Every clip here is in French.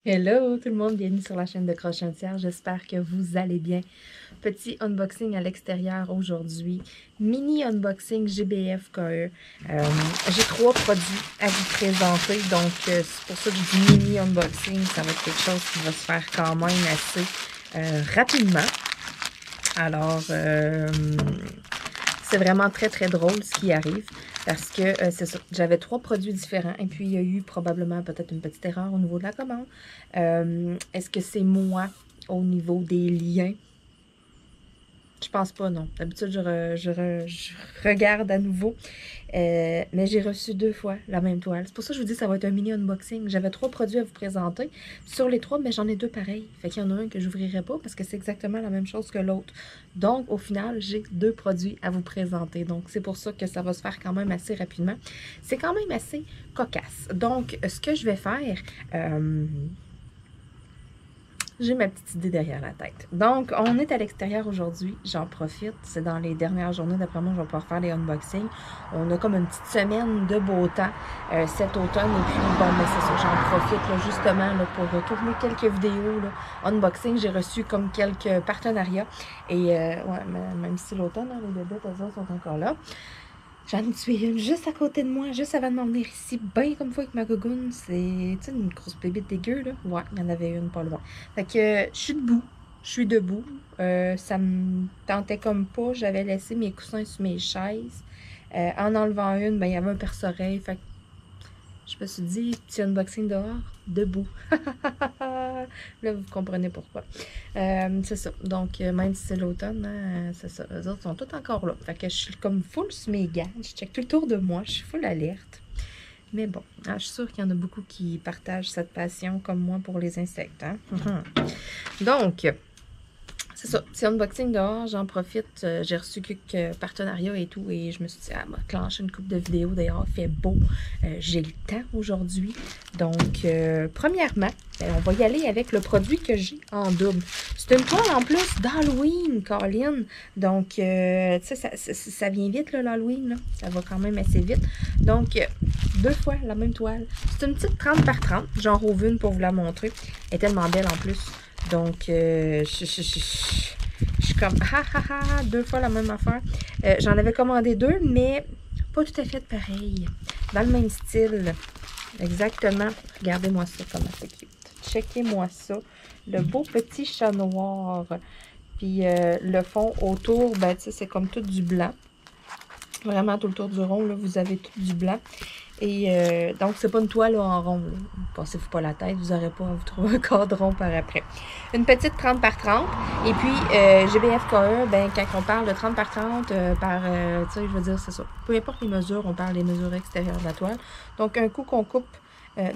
Hello tout le monde, bienvenue sur la chaîne de Crochet entière, j'espère que vous allez bien. Petit unboxing à l'extérieur aujourd'hui, mini unboxing GBF KE. J'ai 3 produits à vous présenter, donc c'est pour ça que je dis mini unboxing, ça va être quelque chose qui va se faire quand même assez rapidement. Alors, c'est vraiment très drôle ce qui arrive parce que c'est ça, j'avais 3 produits différents et puis il y a eu probablement peut-être une petite erreur au niveau de la commande. Est-ce que c'est moi au niveau des liens? Je pense pas, non. D'habitude, je regarde à nouveau. Mais j'ai reçu 2 fois la même toile. C'est pour ça que je vous dis que ça va être un mini unboxing. J'avais 3 produits à vous présenter. Sur les 3, mais j'en ai 2 pareils. Fait qu'il y en a un que je n'ouvrirai pas parce que c'est exactement la même chose que l'autre. Donc, au final, j'ai 2 produits à vous présenter. Donc, c'est pour ça que ça va se faire quand même assez rapidement. C'est quand même assez cocasse. Donc, ce que je vais faire... j'ai ma petite idée derrière la tête. Donc, on est à l'extérieur aujourd'hui. J'en profite. C'est dans les dernières journées. D'après moi, je vais pouvoir faire les unboxings. On a comme une petite semaine de beau temps cet automne. Et puis, bon, mais c'est ça. J'en profite là, justement là, pour tourner quelques vidéos là, unboxing. J'ai reçu comme quelques partenariats. Et ouais, même si l'automne, hein, les bébés, eux autres sont encore là. J'en suis une juste à côté de moi, juste avant de m'en venir ici, bien comme fois avec ma gogoune. C'est, tu sais, une grosse bébite dégueu, là. Ouais, il y en avait une pas loin. Fait que je suis debout, je suis debout. Ça me tentait comme pas. J'avais laissé mes coussins sur mes chaises. En enlevant une, ben, il y avait un perce-oreille. Fait que je me suis dit, petit unboxing dehors, debout. Là, vous comprenez pourquoi. C'est ça. Donc, même si c'est l'automne, hein, c'est ça. Les autres sont tous encore là. Fait que je suis comme full sur mes gants. Je check tout le tour de moi. Je suis full alerte. Mais bon, je suis sûre qu'il y en a beaucoup qui partagent cette passion comme moi pour les insectes. Hein? Donc, c'est ça, c'est unboxing dehors, j'en profite. J'ai reçu quelques partenariats et tout, et je me suis dit, ah, clencher une couple de vidéos. D'ailleurs, il fait beau. J'ai le temps aujourd'hui. Donc, premièrement, on va y aller avec le produit que j'ai en double. C'est une toile en plus d'Halloween, Colin. Donc, tu sais, ça vient vite, l'Halloween. Là. Ça va quand même assez vite. Donc, 2 fois la même toile. C'est une petite 30 par 30. J'en rouvre une pour vous la montrer. Elle est tellement belle en plus. Donc, je suis comme, 2 fois la même affaire. J'en avais commandé 2, mais pas tout à fait pareil. Dans le même style. Exactement. Regardez-moi ça, comment c'est cute. Checkez-moi ça. Le beau petit chat noir. Puis, le fond autour, ben, tu sais, c'est comme tout du blanc. Vraiment, tout le tour du rond, là, vous avez tout du blanc. Et donc, c'est pas une toile là, en rond. Là. Passez-vous pas la tête, vous n'aurez pas à vous trouver un cadron par après. Une petite 30 par 30. Et puis, GBF KE, ben, quand on parle de 30 par 30, tu sais, je veux dire, c'est ça. Peu importe les mesures, on parle des mesures extérieures de la toile. Donc, un coup qu'on coupe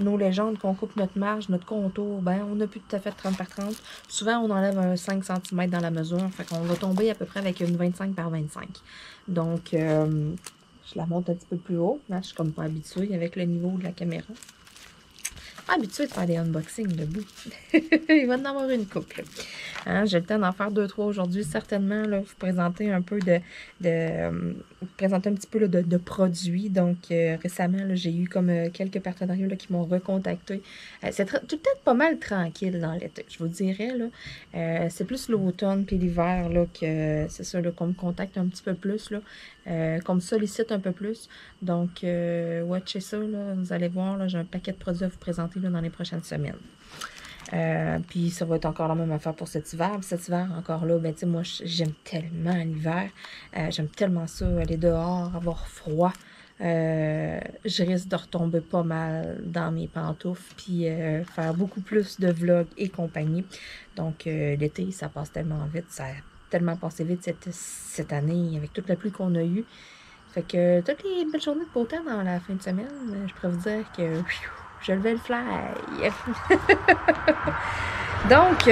nos légendes, qu'on coupe notre marge, notre contour, ben, on n'a plus tout à fait 30 par 30. Souvent, on enlève un 5 cm dans la mesure. Fait qu'on va tomber à peu près avec une 25 par 25. Donc, je la monte un petit peu plus haut. Là, je suis comme pas habituée avec le niveau de la caméra. Pas habituée de faire des unboxings debout. Il va en avoir une couple. Hein, j'ai le temps d'en faire 2-3 aujourd'hui, certainement. Là, vous présenter un peu vous présenter un petit peu là, de produits. Donc, récemment, j'ai eu comme quelques partenariats là, qui m'ont recontacté. C'est peut-être pas mal tranquille dans l'été, je vous dirais. Là. C'est plus l'automne puis l'hiver là, que c'est ça qu'on me contacte un petit peu plus. Là, qu'on me sollicite un peu plus. Donc, watchez ça. Là, vous allez voir, j'ai un paquet de produits à vous présenter là, dans les prochaines semaines. Puis ça va être encore la même affaire pour cet hiver. Puis cet hiver, encore là, ben tu sais, moi, j'aime tellement l'hiver. J'aime tellement ça, aller dehors, avoir froid. Je risque de retomber pas mal dans mes pantoufles. Puis faire beaucoup plus de vlogs et compagnie. Donc, l'été, ça passe tellement vite. Ça a tellement passé vite cette année avec toute la pluie qu'on a eue. Fait que toutes les belles journées de beau temps dans la fin de semaine, je pourrais vous dire que je levais le fly. Donc,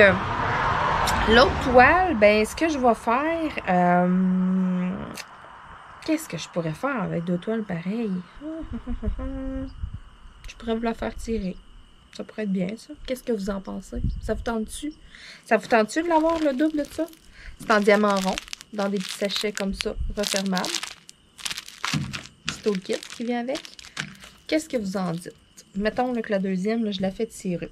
l'autre toile, ben, ce que je vais faire, qu'est-ce que je pourrais faire avec 2 toiles pareilles? Je pourrais vous la faire tirer. Ça pourrait être bien, ça. Qu'est-ce que vous en pensez? Ça vous tente-tu? Ça vous tente-tu de l'avoir, le double de ça? C'est en diamant rond, dans des petits sachets comme ça, refermables. Petit toolkit qui vient avec. Qu'est-ce que vous en dites? Mettons là, que la deuxième, là, je la fais tirer.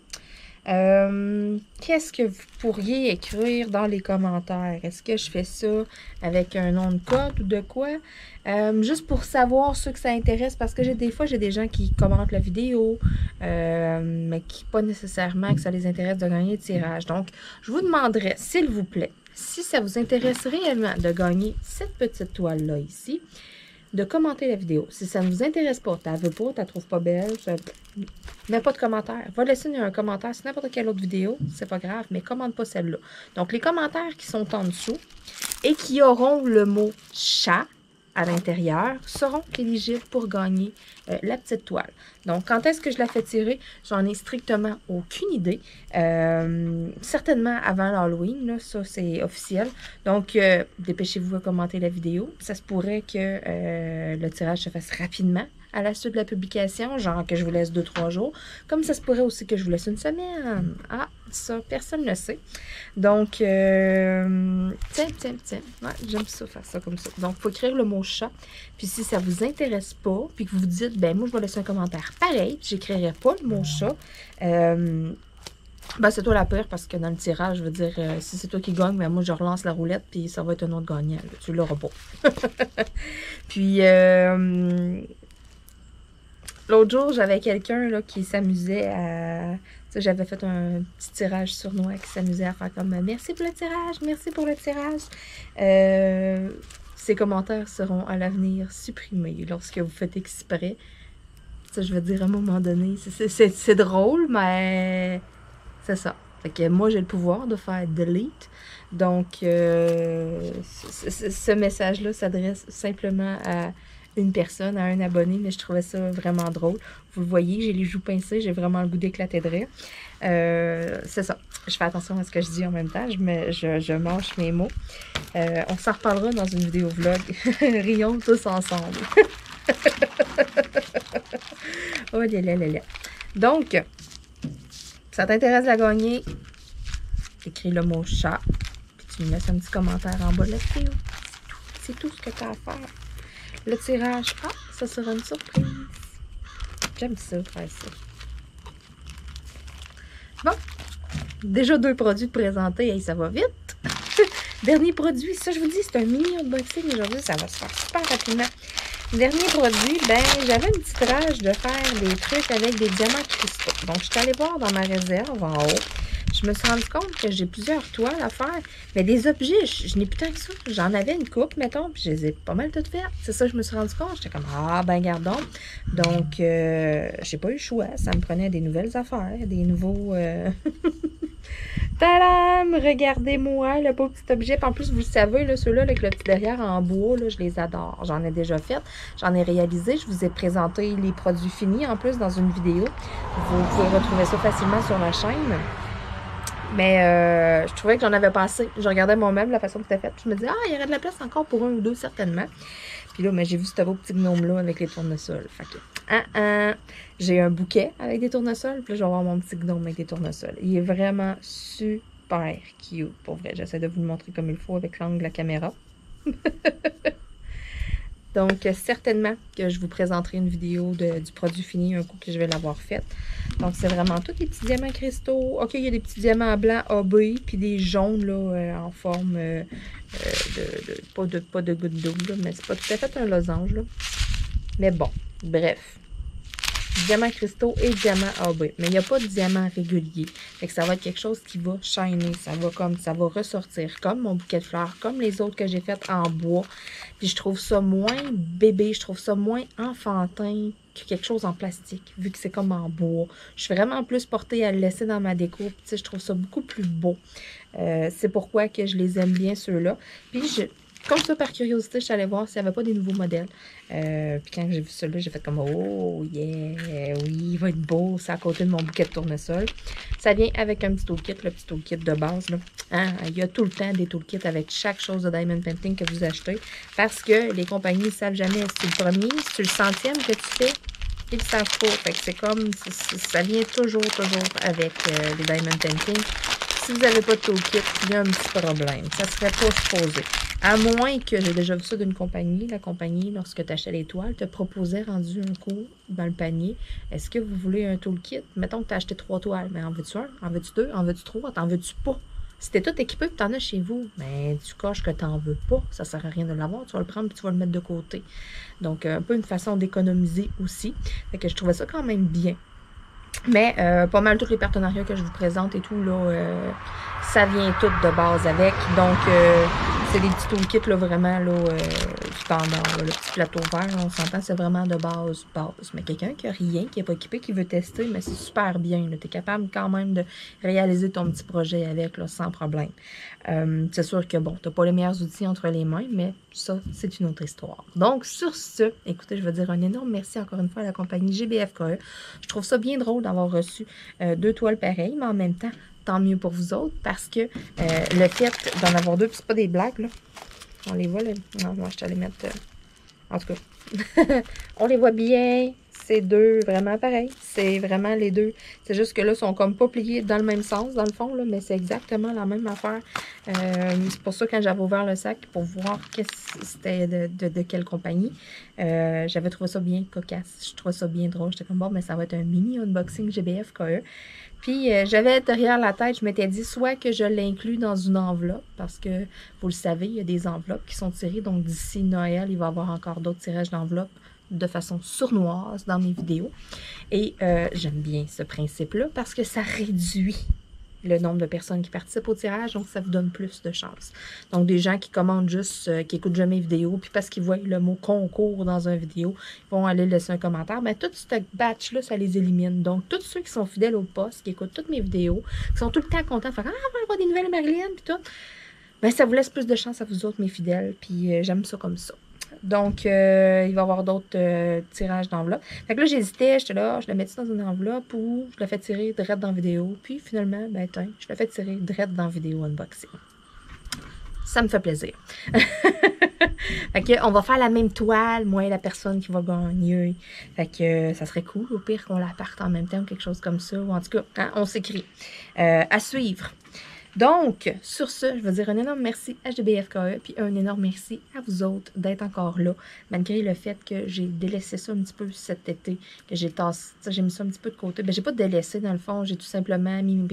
Qu'est-ce que vous pourriez écrire dans les commentaires? Est-ce que je fais ça avec un nom de code ou de quoi? Juste pour savoir ceux que ça intéresse, parce que des fois, j'ai des gens qui commentent la vidéo, mais qui pas nécessairement que ça les intéresse de gagner le tirage. Donc, je vous demanderais, s'il vous plaît, si ça vous intéresse réellement de gagner cette petite toile-là ici, de commenter la vidéo. Si ça ne vous intéresse pas, tu la veux pas, tu la trouves pas belle, mets pas de commentaire. Va laisser un commentaire sur n'importe quelle autre vidéo, c'est pas grave, mais commente pas celle-là. Donc, les commentaires qui sont en dessous et qui auront le mot « chat » à l'intérieur seront éligibles pour gagner la petite toile. Donc, quand est-ce que je la fais tirer? J'en ai strictement aucune idée. Certainement avant l'Halloween, là, ça c'est officiel. Donc, dépêchez-vous à commenter la vidéo. Ça se pourrait que le tirage se fasse rapidement à la suite de la publication, genre que je vous laisse 2-3 jours. Comme ça se pourrait aussi que je vous laisse une semaine. Ah, ça, personne ne le sait. Donc, tiens. Ouais, j'aime ça, faire ça comme ça. Donc, il faut écrire le mot chat. Puis, si ça vous intéresse pas, puis que vous vous dites, ben moi, je vais laisser un commentaire pareil, puis j'écrirai pas le mot chat, ben, c'est toi la pire, parce que dans le tirage, je veux dire, si c'est toi qui gagne, ben moi, je relance la roulette, puis ça va être un autre gagnant. Là. Tu l'auras pas. Puis, l'autre jour, j'avais quelqu'un là qui s'amusait à... J'avais fait un petit tirage sournois qui s'amusait à faire comme « Merci pour le tirage, merci pour le tirage. » Ces commentaires seront à l'avenir supprimés lorsque vous faites exprès. Ça, je veux dire, à un moment donné, c'est drôle, mais c'est ça. Fait que moi, j'ai le pouvoir de faire « delete ». Donc, ce message-là s'adresse simplement à une personne, à un abonné, mais je trouvais ça vraiment drôle. Vous le voyez, j'ai les joues pincées, j'ai vraiment le goût d'éclater de rire. C'est ça. Je fais attention à ce que je dis en même temps, je mâche mes mots. On s'en reparlera dans une vidéo vlog. Rions tous ensemble. Oh là là là là. Donc, ça t'intéresse de la gagner, écris le mot chat, puis tu me laisses un petit commentaire en bas de la vidéo. C'est tout ce que tu as à faire. Le tirage, ça sera une surprise. J'aime ça, faire ça. Bon, déjà 2 produits de présentés, et ça va vite. Dernier produit, ça je vous dis, c'est un mini unboxing aujourd'hui, ça va se faire super rapidement. Dernier produit, ben j'avais une petite rage de faire des trucs avec des diamants cristaux. Donc, je suis allée voir dans ma réserve en haut. Je me suis rendu compte que j'ai plusieurs toiles à faire, mais des objets, je n'ai plus tant que ça. J'en avais une couple, mettons, puis je les ai pas mal toutes faites. C'est ça, je me suis rendu compte. J'étais comme, ben gardons. Donc, j'ai pas eu le choix. Ça me prenait des nouvelles affaires, des nouveaux... Tadam! Regardez-moi le beau petit objet. Puis en plus, vous le savez, là, ceux-là avec le petit derrière en bois, là, je les adore. J'en ai déjà fait. J'en ai réalisé. Je vous ai présenté les produits finis en plus dans une vidéo. Vous pouvez retrouver ça facilement sur la chaîne. Mais je trouvais que j'en avais pas assez. Je regardais moi-même la façon que c'était fait. Je me disais, il y aurait de la place encore pour 1 ou 2 certainement. Puis là, j'ai vu ce beau petit gnome-là avec les tournesols. Fait que, j'ai un bouquet avec des tournesols. Puis là, je vais avoir mon petit gnome avec des tournesols. Il est vraiment super cute. Pour vrai, j'essaie de vous le montrer comme il faut avec l'angle de la caméra. Donc, certainement que je vous présenterai une vidéo du produit fini un coup que je vais l'avoir fait. Donc, c'est vraiment tous des petits diamants cristaux. OK, il y a des petits diamants blancs AB, puis des jaunes là, en forme pas de goutte d'eau, mais c'est pas tout à fait un losange. Là. Mais bon, bref. Diamants cristaux et diamants AB. Mais il n'y a pas de diamant régulier. Fait que ça va être quelque chose qui va shiner. Ça va ressortir comme mon bouquet de fleurs, comme les autres que j'ai faites en bois. Puis je trouve ça moins bébé, je trouve ça moins enfantin que quelque chose en plastique, vu que c'est comme en bois. Je suis vraiment plus portée à le laisser dans ma déco. Puis je trouve ça beaucoup plus beau. C'est pourquoi que je les aime bien ceux-là. Puis comme ça, par curiosité, je suis allée voir s'il n'y avait pas des nouveaux modèles. Puis quand j'ai vu celui-là, j'ai fait comme « Oh, yeah! Oui, il va être beau! » C'est à côté de mon bouquet de tournesol. Ça vient avec un petit toolkit, le petit toolkit de base. Là. Il y a tout le temps des toolkits avec chaque chose de Diamond Painting que vous achetez. Parce que les compagnies ne savent jamais si c'est le premier, si c'est le centième que tu fais. Ils ne savent pas. Fait que c'est comme... Ça vient toujours avec les Diamond Painting. Si vous n'avez pas de toolkit, il y a un petit problème. Ça ne serait pas supposé. À moins que j'ai déjà vu ça d'une compagnie. La compagnie, lorsque tu achetais les toiles, te proposait rendu un coup dans le panier. Est-ce que vous voulez un toolkit? Mettons que tu as acheté 3 toiles. Mais en veux-tu un? En veux-tu 2? En veux-tu 3? T'en veux-tu pas? Si t'es tout équipé et que t'en as chez vous, ben tu coches que t'en veux pas. Ça sert à rien de l'avoir. Tu vas le prendre et tu vas le mettre de côté. Donc, un peu une façon d'économiser aussi. Fait que je trouvais ça quand même bien. Mais pas mal tous les partenariats que je vous présente et tout, là, ça vient tout de base avec. Donc, c'est des petits toolkits, là, vraiment, là, standard. Là, le petit plateau vert, là, on s'entend, c'est vraiment de base. Mais quelqu'un qui a rien, qui n'est pas équipé, qui veut tester, mais c'est super bien. Tu es capable quand même de réaliser ton petit projet avec, là, sans problème. C'est sûr que, bon, tu n'as pas les meilleurs outils entre les mains, mais ça, c'est une autre histoire. Donc, sur ce, écoutez, je veux dire un énorme merci encore une fois à la compagnie GBFKE. Je trouve ça bien drôle d'avoir reçu 2 toiles pareilles, mais en même temps, tant mieux pour vous autres, parce que le fait d'en avoir 2, puis c'est pas des blagues, là. On les voit, là. Non, moi, je t'allais mettre... en tout cas, on les voit bien. C'est 2 vraiment pareils. C'est vraiment les 2. C'est juste que là, ils sont comme pas pliés dans le même sens, dans le fond, là, mais c'est exactement la même affaire. C'est pour ça, quand j'avais ouvert le sac pour voir c'était de quelle compagnie, j'avais trouvé ça bien cocasse. Je trouvais ça bien drôle. J'étais comme, bon, mais ça va être un mini unboxing GBFKE. Puis, j'avais derrière la tête, je m'étais dit soit que je l'inclus dans une enveloppe, parce que, vous le savez, il y a des enveloppes qui sont tirées. Donc, d'ici Noël, il va y avoir encore d'autres tirages d'enveloppes de façon sournoise dans mes vidéos. Et j'aime bien ce principe-là parce que ça réduit le nombre de personnes qui participent au tirage, donc ça vous donne plus de chance. Donc, des gens qui commandent juste, qui écoutent jamais les vidéos, puis parce qu'ils voient le mot concours dans une vidéo, ils vont aller laisser un commentaire. Mais tout ce batch-là, ça les élimine. Donc, tous ceux qui sont fidèles au poste, qui écoutent toutes mes vidéos, qui sont tout le temps contents de faire « Ah, on va avoir des nouvelles Marilyn », puis tout, ben ça vous laisse plus de chance à vous autres, mes fidèles, puis j'aime ça comme ça. Donc, il va y avoir d'autres tirages d'enveloppe. Fait que là, j'hésitais, j'étais là, je le mets dans une enveloppe ou je le fais tirer direct dans la vidéo. Puis finalement, ben tiens, je le fais tirer direct dans la vidéo unboxing. Ça me fait plaisir. Fait que on va faire la même toile, moi et la personne qui va gagner. Fait que ça serait cool, au pire qu'on la parte en même temps ou quelque chose comme ça. Ou en tout cas, hein, on s'écrit. À suivre. Donc, sur ce, je veux dire un énorme merci à GBFKE, puis un énorme merci à vous autres d'être encore là, malgré le fait que j'ai délaissé ça un petit peu cet été, que j'ai mis ça un petit peu de côté. Ben, j'ai pas délaissé dans le fond, j'ai tout simplement mis mes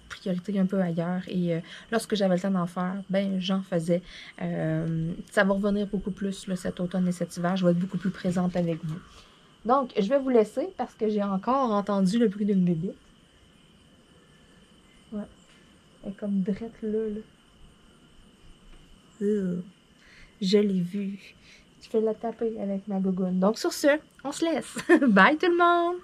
priorités un peu ailleurs, et lorsque j'avais le temps d'en faire, ben j'en faisais. Ça va revenir beaucoup plus là, cet automne et cet hiver, je vais être beaucoup plus présente avec vous. Donc, je vais vous laisser parce que j'ai encore entendu le bruit d'une bébé. Ouais. Elle est comme drette là. Je l'ai vue. Je vais la taper avec ma gougoune. Donc sur ce, on se laisse. Bye tout le monde!